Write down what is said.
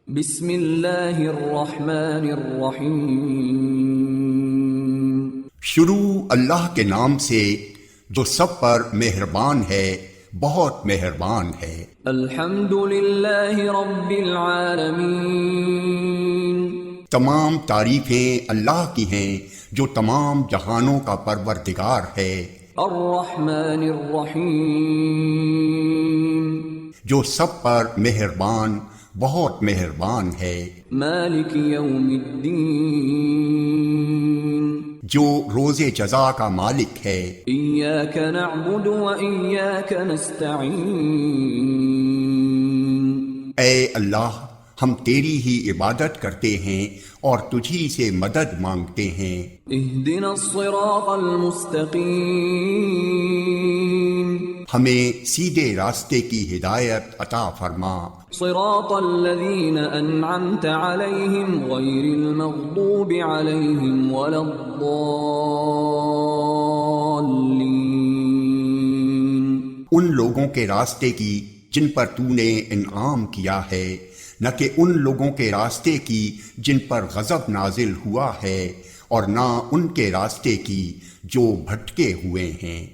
بسم اللہ الرحمن الرحیم۔ شروع اللہ کے نام سے جو سب پر مہربان ہے، بہت مہربان ہے۔ الحمد للہ رب العالمین۔ تمام تعریفیں اللہ کی ہیں جو تمام جہانوں کا پروردگار ہے۔ الرحمن الرحیم۔ جو سب پر مہربان، بہت مہربان ہے۔ مالک یوم الدین۔ جو روز جزا کا مالک ہے۔ ایاک نعبد و ایاک نستعین۔ اے اللہ، ہم تیری ہی عبادت کرتے ہیں اور تجھی سے مدد مانگتے ہیں۔ اہدنا الصراط المستقیم۔ ہمیں سیدھے راستے کی ہدایت عطا فرما۔ صراط الذین انعمت علیہم غیر المغضوب علیہم ولا الضالین۔ ان لوگوں کے راستے کی جن پر تو نے انعام کیا ہے، نہ کہ ان لوگوں کے راستے کی جن پر غضب نازل ہوا ہے، اور نہ ان کے راستے کی جو بھٹکے ہوئے ہیں۔